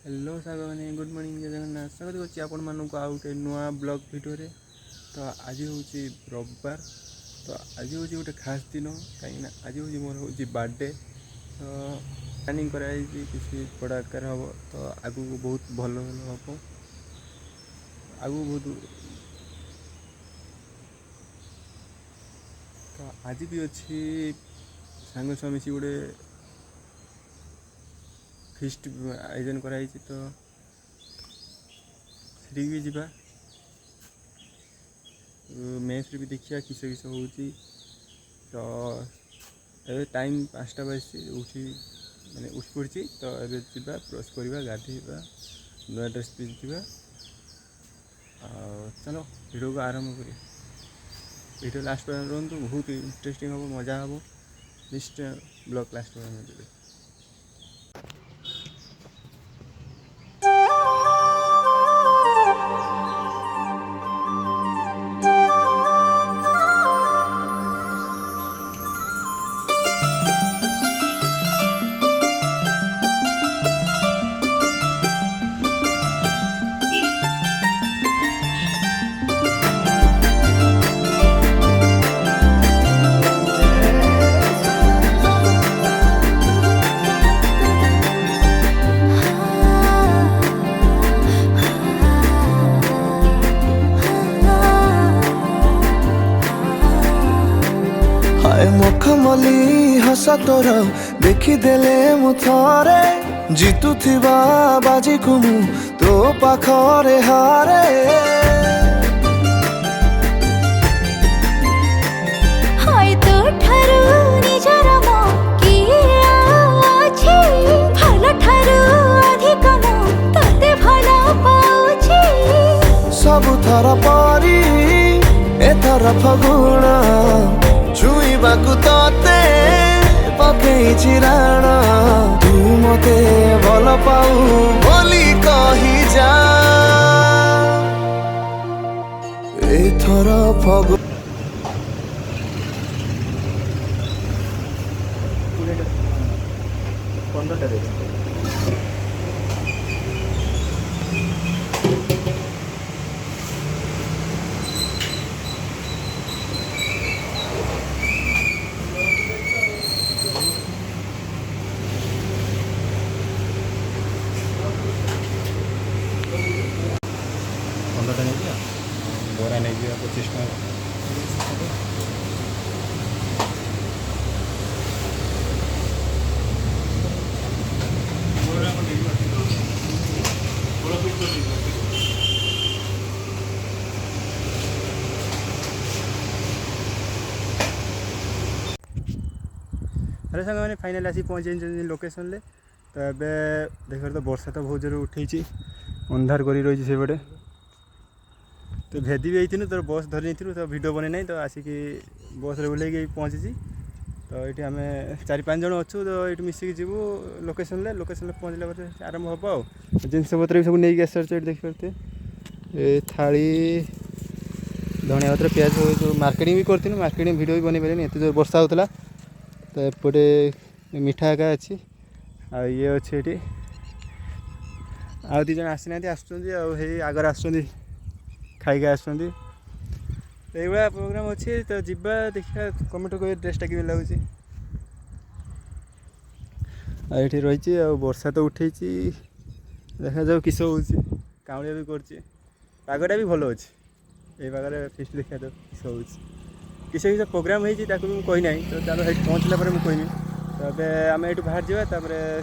Hello साग मैंने good morning जय जगन्नाथ स्वागत करुच्ची आपण मानक आउ गोटे नुआ ब्लॉग वीडियो रे। तो आज हूँ रविवार। तो आज हूँ गोटे खास दिन कहीं आज हूँ मोर हूँ बर्थडे। तो प्लानिंग कराई किसी बड़ा आकार हम। तो आगू बहुत भल भल हम आगू बहुत। तो आज भी अच्छी सांग छुआ मिसी गोटे फिस्ट आयोजन कराई। तो सेठी भी जीवा मेस भी देखिए किस किस हो। तो ए टाइम 5टा बजे उठी मैंने उठ पड़ी। तो ये जा ब्रश करवा गाधेवा नुआ ड्रेस पिंधा। चलो वीडियो को आरंभ करिए। वीडियो लास्ट पर रुहतु बहुत इंटरेस्टिंग हम मजा हम लिस्ट ब्लॉग लास्ट पर देवे। मखमली हस तोर देखीदेले मु थरे जितुथिबा बाजी को मु तो पाखरे हारे। हाय तो ठारू निजर मो किया अछि भलो ठारू अधिक मो तते भलो पाउछि। सब थर परी एथर फगुणा छुईबाकू तते पकेइछि राण। तू मते भल पाऊ बोली कही जा एथर फगु। बोरा नहीं दिया 25 टका। अरे साग मैंने फाइनाल आसी पहुँचे लोकेशन ले। तो ये देख तो वर्षा तो बहुत जोर उठे अंधार कर रही से पटे। तो भेदी भी आई तो बस धरी नहीं तो वीडियो बने नहीं। तो आसिक बस रे ओह्लैक पहुँची। तो ये आम 4-5 जन अच्छु। तो ये मिसिक जीवु लोकेशन ले पहुँचला आरंभ हम आ जिनस पत्र भी सब नहीं आस देखिए। ये थाली धनिया पत्र प्याज सब मार्केटिंग भी करूँ। मार्केटिंग वीडियो भी बन पारे एत जो वर्षा होता। तो एपटे मिठा एका अच्छी आ ये अच्छे ये आउ 2 जन आसी ना आगर आसुँच खाई आसुँच। तो ये प्रोग्राम अच्छे। तो जीवा देखा कमेंट कर ड्रेसटा कि लगुच। ये रही वर्षा तो उठे देखा जाऊ किस हो काउलिया भी करगटा भी भल अच्छे। ये पागे फिस्ट देखा तो किस हो किस प्रोग्राम होती कही ना। तो चलो ये पहुँचला मुझे कहमी। तो ये आम ये बाहर जावा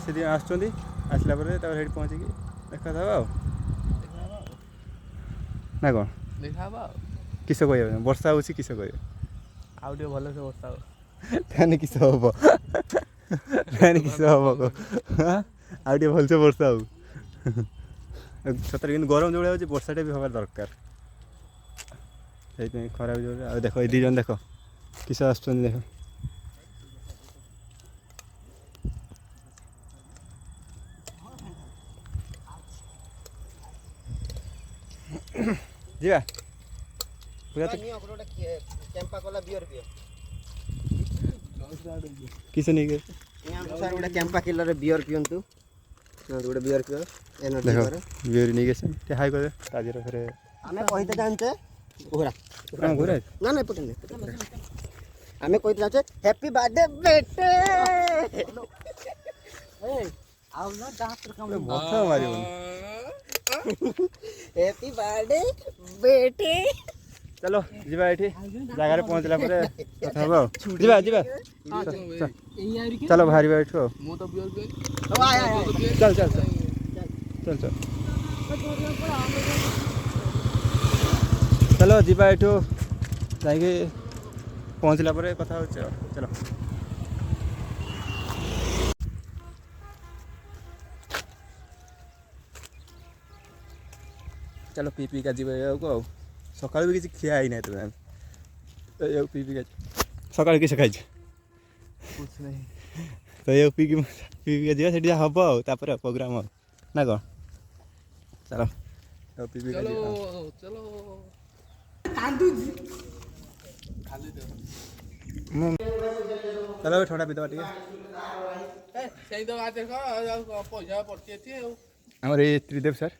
से दिन आसला पहुँचिकी देखा था ना कौन देखा किस कह वर्षा हो किस कह आउ भल से वर्षा हो ताने किस हम ताने किस हम आउ भल से वर्षा हो सतरे कि गरम जो भाई वर्षाटा भी हमार दरकार। से खराब जो देख ये 2 जन देख किस आस देख जीवा पूरा तो कैंपा कोला बियर किसे नहीं गए यहाँ सर गोटे कैंपा किलर बियर पियंतु ଗୋଟେ ବିୟର ପିଅ ଏନର୍ଜି ଦେଖ କର ବିୟର ନେଇକି ଆସିଛନ୍ତି ଟିକେ ହାଇ କରିବେ ତା ଦେହରେ ଫେରେ ଆମେ କହିତେ ଜାଣିଛେ ଘୋରା କ'ଣ ଘୁରେ ନା ନା ଏପଟେ ନାହିଁ ଆମେ କହିତେ ଜାଣିଛେ ହ୍ୟାପି ବାର୍ଥଡେ ବେଟେ ଆଉ ନା ବଥ ମାରିବନି ହ୍ୟାପି ବାର୍ଥଡେ ବେଟେ ଚାଲ ଯିବା ଏଠି ଜାଗାରେ ପହଞ୍ଚିଲା ପରେ କଥା ହବ ଆଉ ଯିବା ଯିବା ଚାଲ ବାହାରିବା ଏଠୁ ଆଉ ମୁଁ ତ ବିୟର ପିଏ ଚାଲ ଚାଲ ଚାଲ ଚାଲ ଚାଲ ଚାଲ ଯିବା ଏଠୁ ଯାଇକି ପହଞ୍ଚିଲା ପରେ କଥା ହେଉଛି ଆଉ ଚାଲ ଚାଲ ପି ପିକା ଯିବା ଏହାକୁ ଆଉ ସକାଳୁ ବି କିଛି ଖିଆ ହେଇନାହିଁ ତମେ ଏହାକୁ ପି ପିକା ସକାଳୁ କିସ ଖାଇଛ ତ ଏହାକୁ ପିକା ଯିବା ସେଠି ଯାହା ହବ ଆଉ ତାପରେ ପ୍ରୋଗ୍ରାମ ଆଉ ନା କ'ଣ ଚାଲ ପି ପିକା ଯିବା ମୁଁ ଚାଲ ଥଣ୍ଡା ପିଇଦେବା ଟିକେ ପଇସା ପଡିଛି ଏଠି ଆଉ ଆମର ଏଇ ତ୍ରିଦେବ ସାର୍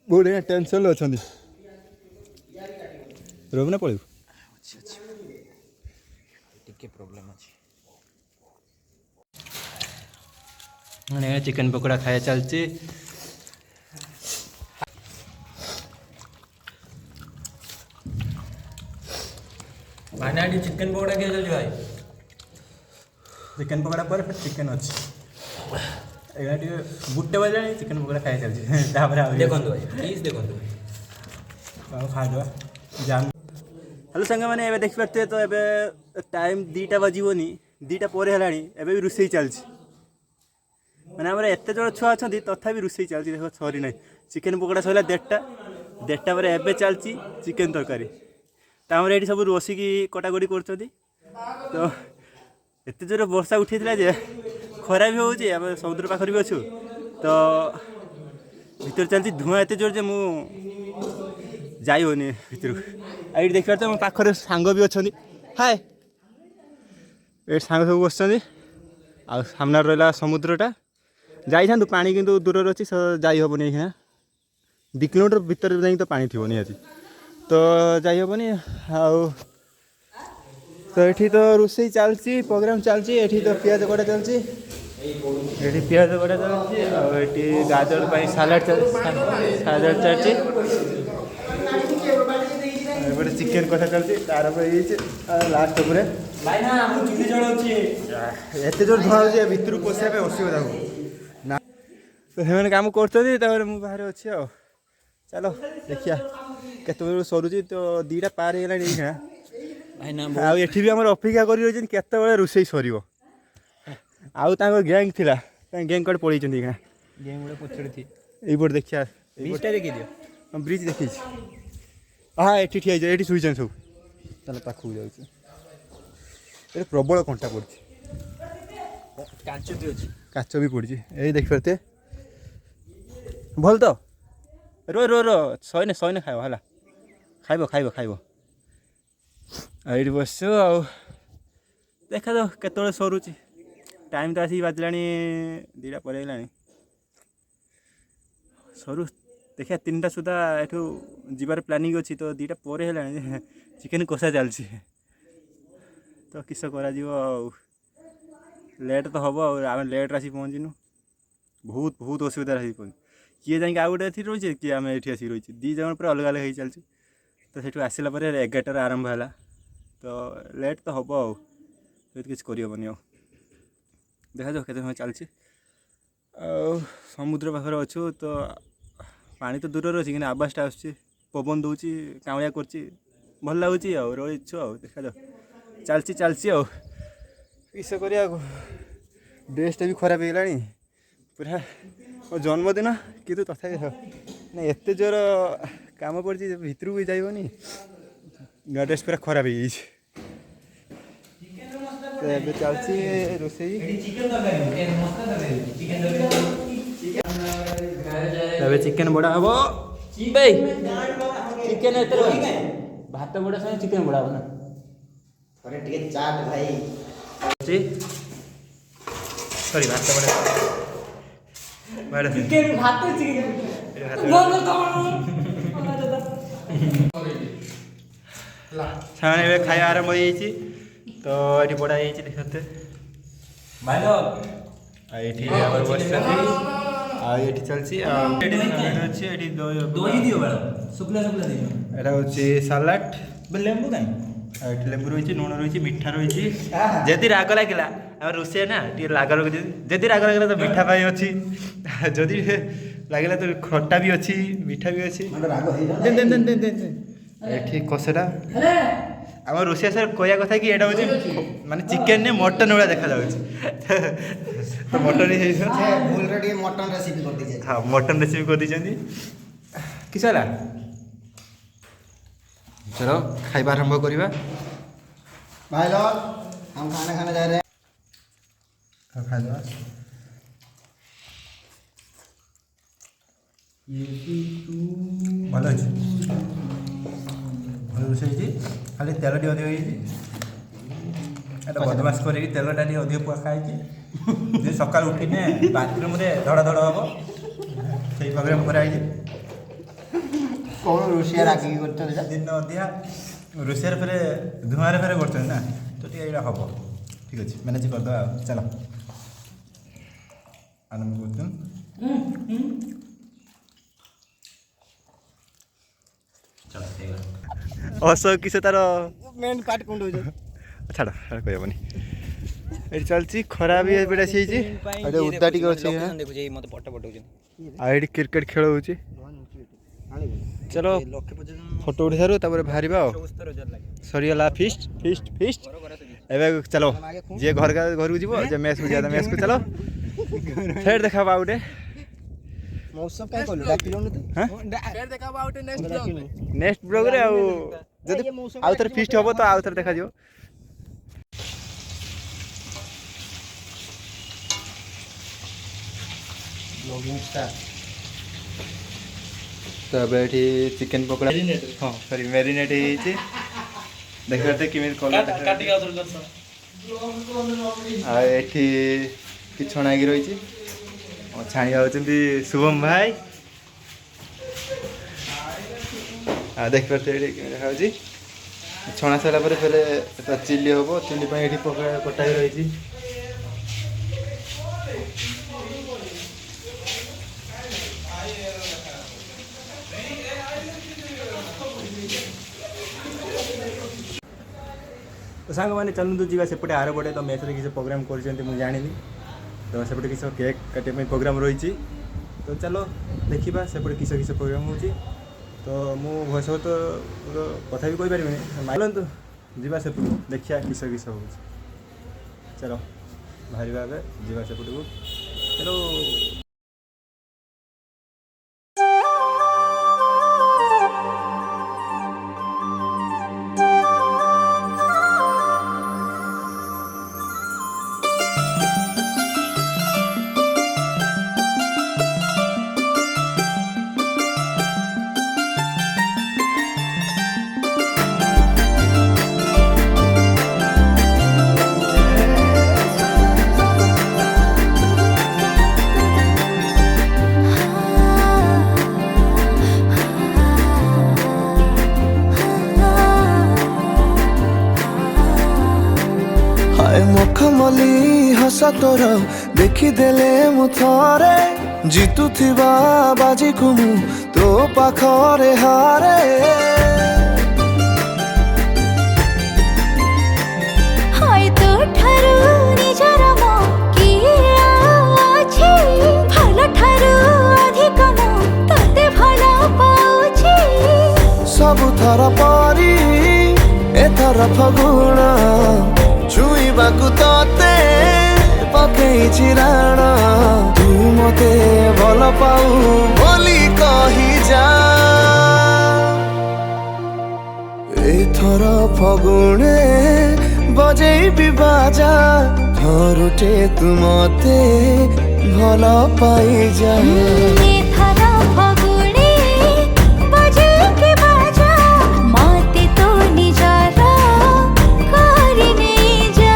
ବହୁତ ଏଇନା ଟେନସନ୍ରେ ଅଛନ୍ତି ରହିବୁ ନା ପଳେଇବୁ ଟିକେ ପ୍ରୋବ୍ଲେମ୍ ଅଛି ମାନେ ଚିକେନ୍ ପକୋଡ଼ା ଖାଇବା ଚାଲିଛି भाई ना चिकन पकौड़ा क्या चल भाई ଚିକେନ୍ ପକୋଡ଼ା ପରେ ଫେର୍ ଚିକେନ୍ ଅଛି ଏଇନା ଟିକେ ଗୋଟେ ବାଜିଲାଣି ଚିକେନ୍ ପକୋଡ଼ା ଖାଇବା ଚାଲିଛି ତାପରେ ଆଉ देखो भाई प्लीज देखो ଆଉ ଖାଇଦେବା ଜାମ୍ ହ୍ୟାଲୋ ସାଙ୍ଗମାନେ ଏବେ ଦେଖିପାରୁଥିବେ ତ ଏବେ ଟାଇମ୍ 2ଟା ବାଜିବନି 2ଟା ପରେ ହେଲାଣି ଏବେ ବି ରୋଷେଇ ଚାଲିଛି ମାନେ ଆମର ଏତେ ଜଣ ଛୁଆ ଅଛନ୍ତି ତଥାପି ରୋଷେଇ ଚାଲିଛି ଦେଖ ସରି ନାହିଁ ଚିକେନ୍ ପକୋଡ଼ା ସରିଲା 1:30 ପରେ ଏବେ ଚାଲିଛି ଚିକେନ୍ ତରକାରୀ ତ ଆମର ଏଇଠି ସବୁ ବସିକି କଟାକଟି କରୁଛନ୍ତି ତ ଏତେ ଜୋରେ ବର୍ଷା ଉଠେଇଥିଲା ଯେ ଖରା ବି ହେଉଛି ଆମେ ସମୁଦ୍ର ପାଖରେ ବି ଅଛୁ ତ ଭିତରେ ଚାଲିଛି ଧୂଆଁ ଏତେ ଜୋର ଯେ ମୁଁ ଯାଇ ହେଉନି ଭିତରକୁ ଆଉ ଏଇଠି ଦେଖିପାରୁଛ ମୋ ପାଖରେ ସାଙ୍ଗ ବି ଅଛନ୍ତି ହାଏ ଏଇଠି ସାଙ୍ଗ ସବୁ ବସିଛନ୍ତି ଆଉ ସାମ୍ନାରେ ରହିଲା ସମୁଦ୍ରଟା ଯାଇଥାନ୍ତୁ ପାଣି କିନ୍ତୁ ଦୂରରେ ଅଛି ଯାଇ ହେବନି ଏଇଖିଣା 2 କିଲୋମିଟର ଭିତରେ ଯାଇକି ତ ପାଣି ଥିବ ନିହାତି ତ ଯାଇ ହେବନି ଆଉ ତ ଏଠି ତ ରୋଷେଇ ଚାଲିଛି ପ୍ରୋଗ୍ରାମ ଚାଲିଛି ଏଠି ତ ପିଆଜ କଟା ଚାଲିଛି ଏଠି ପିଆଜ କଟା ଚାଲିଛି ଆଉ ଏଠି ଗାଜର ପାଇଁ ସାଲାଡ଼ ଚାଲିଛି ଏପଟେ ଚିକେନ୍ କଷା ଚାଲିଛି ତାର ଉପରେ ହେଇଛି ଲାଷ୍ଟ ଉପରେ भाई ना हम चुली चढ़ाଉଛି ଏତେ ଜୋର ଧୂଆଁ ହେଉଛି ଭିତରକୁ ପଶିବା ପାଇଁ ଅସୁବିଧା ହେବ ନା ତ ସେମାନେ କାମ କରୁଛନ୍ତି ତାପରେ ମୁଁ ବାହାରେ ଅଛି ଆଉ ଚାଲ ଦେଖିବା କେତେବେଳେ ସରୁଛି ତ 2ଟା ପାର ହେଇଗଲାଣି ଏଇଖିଣା भाई ना ଆଉ ଏଠି ବି ଆମର ଅପେକ୍ଷା କରି ରହିଛନ୍ତି କେତେବେଳେ ରୋଷେଇ ସରିବ ଆଉ ତାଙ୍କ ଗ୍ୟାଙ୍ଗ ଥିଲା ତାଙ୍କ ଗ୍ୟାଙ୍ଗ କୁଆଡ଼େ ପଳେଇଛନ୍ତି ଏଇଖିଣା गेम गुडे पछड़े थी ଏଇପଟେ ଦେଖିବା बीचटा देखि दियो ବ୍ରିଜ୍ ଦେଖିଛି ହଁ ଏଠି ଠିଆ ହେଇଛି ଏଠି ଶୋଇଛନ୍ତି ସବୁ ତାହେଲେ ପାଖକୁ ଯାଉଛି ଏଠି ପ୍ରବଳ କଣ୍ଟା ପଡ଼ିଛି कांचु दी अछि କାଚ ବି ପଡ଼ିଛି ଏଇ ଦେଖିପାରୁଥିବେ ଭଲ ତ ରୋ ଶହେ ଖାଇବ ହେଲା ଖାଇବ ଆଉ ଏଇଠି ବସିଛୁ ଆଉ ଦେଖାଯାଉ କେତେବେଳେ ସରୁଛି ଟାଇମ୍ ତ ଆସିକି ବାଜିଲାଣି 2ଟା ପରେ ହେଇଗଲାଣି ସରୁ ଦେଖିବା 3ଟା ସୁଦ୍ଧା ଏଠୁ ଯିବାର ପ୍ଲାନିଂ ଅଛି ତ 2ଟା ପରେ ହେଲାଣି ଚିକେନ୍ କଷା ଚାଲିଛି ତ କିସ କରାଯିବ ଆଉ ଲେଟ୍ ତ ହେବ ଆଉ ଆମେ ଲେଟ୍ରେ ଆସିକି ପହଞ୍ଚିନୁ ବହୁତ ଅସୁବିଧାରେ ଆସିକି ପହଞ୍ଚୁ କିଏ ଯାଇକି ଆଉ ଗୋଟେ ଏଠି ରହିଛେ କିଏ ଆମେ ଏଠି ଆସିକି ରହିଛୁ 2 ଜଣ ପୁରା ଅଲଗା ଅଲଗା ହେଇ ଚାଲିଛୁ ତ ସେଠୁ ଆସିଲା ପରେ 11ଟାରେ ଆରମ୍ଭ ହେଲା ତ ଲେଟ୍ ତ ହେବ ଆଉ ସେଠି କିଛି କରିହେବନି ଆଉ ଦେଖାଯାଉ କେତେ ସମୟ ଚାଲିଛି ଆଉ ସମୁଦ୍ର ପାଖରେ ଅଛୁ ତ ପାଣି ତ ଦୂରରେ ଅଛି କିନ୍ତୁ ଆବାସଟା ଆସୁଛି ପବନ ଦେଉଛି କାଉଁଳିଆ କରୁଛି ଭଲ ଲାଗୁଛି ଆଉ ରହିଛୁ ଆଉ ଦେଖାଯାଉ ଚାଲିଛି ଆଉ କିସ କରିବାକୁ ଡ୍ରେସ୍ଟା ବି ଖରାପ ହେଇଗଲାଣି ପୁରା ମୋ ଜନ୍ମଦିନ କିନ୍ତୁ ତଥାପି ନା ଏତେ ଜୋର କାମ ପଡ଼ିଛି ଭିତରକୁ ବି ଯାଇବନି ଡ୍ରେସ୍ ପୁରା ଖରାପ ହେଇଯାଇଛି ତ ଏବେ ଚାଲିଛି ରୋଷେଇ ଏବେ ଚିକେନ୍ ବଡ଼ା ହେବ ଭାଇ ଚିକେନ୍ ଏତେ ଭାତ ବଡ଼ା ସାଙ୍ଗେ ଚିକେନ୍ ବଡ଼ା ହେବ ନା ଥରେ ଟିକେ ଚାଟ ଭାଇ ସରି ଭାତ ବଡ଼ା ଚିକେନ ଭାତ ଚିକେନ ସେମାନେ ଏବେ ଖାଇବା ଆରମ୍ଭ ହେଇଯାଇଛି ତ ଏଠି ବଢ଼ା ହେଇଯାଇଛି ଦେଖତେ ଭାଇଲ ଆଉ ଏଠି ଆମର ବସିଛନ୍ତି ଆଉ ଏଠି ଚାଲିଛି ଆଉ ଏଠି ଅଛି ଏଠି ଦହି ଦିଅ ବେଳ ଶୁଖିଲା ଶୁଖିଲା ଦିଅ ଏଇଟା ହେଉଛି ସାଲାଡ଼ ଲେମ୍ବୁ କାଇଁ ଆଉ ଏଠି ଲେମ୍ବୁ ରହିଛି ଲୁଣ ରହିଛି ମିଠା ରହିଛି ଯଦି ରାଗ ଲାଗିଲା ଆମର ରୋଷେଇ ନା ଟିକେ ରାଗ ରଖୁଛି ଯଦି ରାଗ ଲାଗିଲା ତ ମିଠା ପାଇଁ ଅଛି ଯଦି ଲାଗିଲା ତ ଖଟା ବି ଅଛି ମିଠା ବି ଅଛି ଏଠି କଷଟା ଆମ ରୋଷେଇ ସାର୍ କହିବା କଥା କି ଏଇଟା ହେଉଛି ମାନେ ଚିକେନ୍ ମଟନ୍ ଭଳିଆ ଦେଖାଯାଉଛି ତ ମଟନ୍ ହେଇଯିବ ଭୁଲରେ ଟିକେ ମଟନ ରେସିପି କରିଦେଇଛେ ହଁ ମଟନ୍ ରେସିପି କରିଦେଇଛନ୍ତି କିସ ହେଲା ଚଲ ଖାଇବା ଆରମ୍ଭ କରିବା भाई लोग हम खाना खाने जा रहे हैं ଖାଇଦେବା ଭଲ ଅଛି ଭଲ ରୋଷେଇ ହେଇଛି ଖାଲି ତେଲ ଟିକେ ଅଧିକ ହେଇଛି ଏଇଟା ବଦମାସ କରିକି ତେଲଟା ଟିକେ ଅଧିକ ପକା ହେଇଛି ଯଦି ସକାଳୁ ଉଠିନେ ବାଥରୁମ୍ରେ ଧଡ଼ ଧଡ଼ ହେବ ସେଇ ପ୍ରୋଗ୍ରାମ୍ କରାହେଇଛି कौन रोषिया राखी करते हैं ଦିନ ଅଧିକା ରୋଷେଇରେ ଫେରେ ଧୂଆଁରେ ଫେରେ କରୁଛନ୍ତି ନା ତ ଟିକେ ଏଇଟା ହେବ ଠିକ୍ ଅଛି ମ୍ୟାନେଜ୍ କରିଦେବା ଆଉ ଚାଲ ଆରମ୍ଭ କରୁଛୁ ଅଶୋକ କିସ ତାର मेन पार्ट कौन हो जाए ଛାଡ଼ କହିହେବନି ଏଠି ଚାଲିଛି ଖରା ବି ଏପଟେ ଆସିଯାଇଛି ଏଠି ଉଦା ଟିକେ ଅଛି ମତେ ଫଟୋ ପଠଉଛନ୍ତି ଆଉ ଏଠି କ୍ରିକେଟ ଖେଳ ହେଉଛି ଚାଲ ଫଟୋ ଉଠି ସାରୁ ତାପରେ ବାହାରିବା ଆଉ ସରିଗଲା ଫିଷ୍ଟ ଫିଷ୍ଟ ଫିଷ୍ଟ ଏବେ ଚାଲ ଯିଏ ଘରକୁ ଯିବ ଯେ ମେସ୍କୁ ଯିବା ମେସ୍କୁ ଚାଲ ଫେର ଦେଖା ଆଉ ଗୋଟେ मौसम काय करू डाकिलो न ଫେର ଦେଖା ହବ ଆଉ ଗୋଟେ ନେକ୍ସଟ ବ୍ଲଗ ନେକ୍ସଟ ବ୍ଲଗ୍ରେ ଆଉ ଯଦି ଆଉ ଥରେ ଫିଷ୍ଟ ହେବ ତ ଆଉ ଥରେ ଦେଖାଯିବ ब्लॉगिंग स्टार्ट ତ ଏବେ ଏଠି ଚିକେନ ପକୋଡ଼ା ହଁ ସରି ମ୍ୟାରିନେଟ୍ ହେଇଯାଇଛି ଦେଖିବା କେମିତି କଲର୍ ଆଉ ଏଠି କି ଛଣା ହେଇକି ରହିଛି ଛାଣିବା ହେଉଛନ୍ତି ଶୁଭମ ଭାଇ ଆଉ ଦେଖିପାରୁଛ ଏଠି କେମିତି ଦେଖାଯାଉଛି ଛଣା ସରିଲା ପରେ ଫେରେ ଚିଲି ହେବ ଚିଲି ପାଇଁ ଏଠି ପକୋଡ଼ା କଟା ହେଇ ରହିଛି तो सांगने चलतु जी सेपटे आर पटे तो मेथ्रे किसी प्रोग्राम कर जानी तो सेपटे किसी केक काटिया प्रोग्राम रही तो चलो देखा सेपटे किस किस प्रोग्राम हो तो मु भयस तो कथा भी कहीपर मानतु जा सेपट देखिया किस किस हो चलो बाहर जा सेपट को चलो ମଖମଲି ହସ ତୋର ଦେଖିଦେଲେ ମୁଁ ଥରେ ଜିତୁଥିବା ବାଜିକୁ ମୁଁ ତୋ ପାଖରେ ହାରେ हाय तो ठारू निजर मो किए अछि भलो ठारू अधिक मो तते भलो पाउछि ସବୁଥର ପରି ଏଥର ଫଗୁଣ ଛୁଇଁବାକୁ ତତେ ପକେଇଛି ରାଣ ତୁ ମତେ ଭଲ ପାଉ ବୋଲି କହିଯା ଏଥର ଫଗୁଣେ ବଜେଇବି ବାଜା ଥରୁଟେ ତୁ ମତେ ଭଲ ପାଇଯା एथरा फगुणी बजे के बाजा माते तो निजरा करि नै जा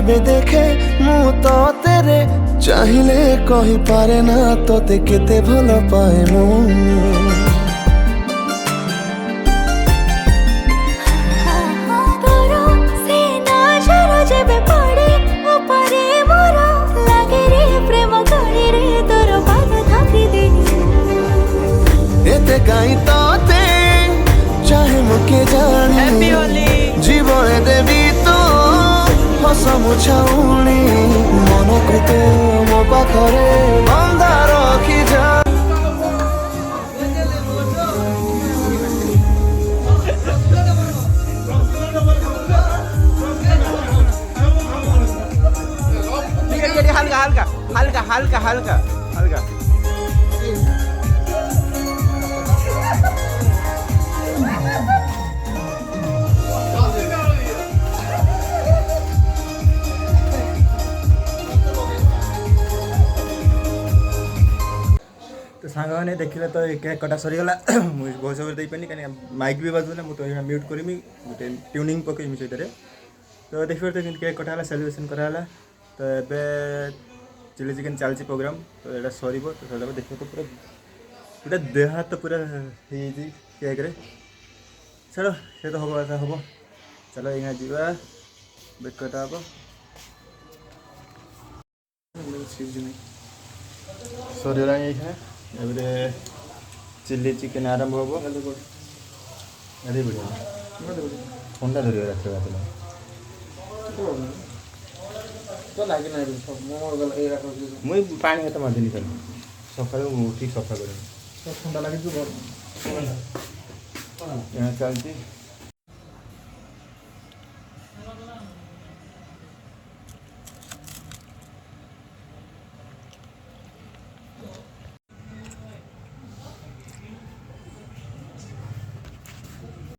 जेबे देखे मु तो तेरे चाहिले कहि पारे ना तोते केते भल पाए मु तोरो से नजर जेबे पड़े ऊपरे मोर लागे रे प्रेम गणी रे तोरो पाद थापी देनी एते काई तोते चाहे मुके जानी जीवन देवी तो हस मुछाउणी मन को तो मो पाखरे बंधा रखी जा हल्का हल्का हल्का हल्का हल्का हल्का तो सांग मैंने देखिले तो केक कटा सरीगला मुझे बहुत सब दे पानी कहीं माइक भी बाजुला मुझे म्यूट करमी गोटे ट्यूनिंग पकईमी से तो देखिए तो केक कटा सेलिब्रेशन कराला तो ये चिली चिकेन चलती प्रोग्राम तो यहाँ सर तो सब देखिए तो पूरा पूरा देह हाथ तो पूरा केक रे चलो ये तो हम ऐसा हम चलो यहाँ जा बेक कटा हम सरीगला ये एवरे चिल्ली चिकेन आरंभ हम अरे बढ़िया ठंडा धर रखा तो लागे ना मुई पानी हाथ मारदेनी खाली सकाल ठीक सफा कर ठंडा लगे यहाँ चलती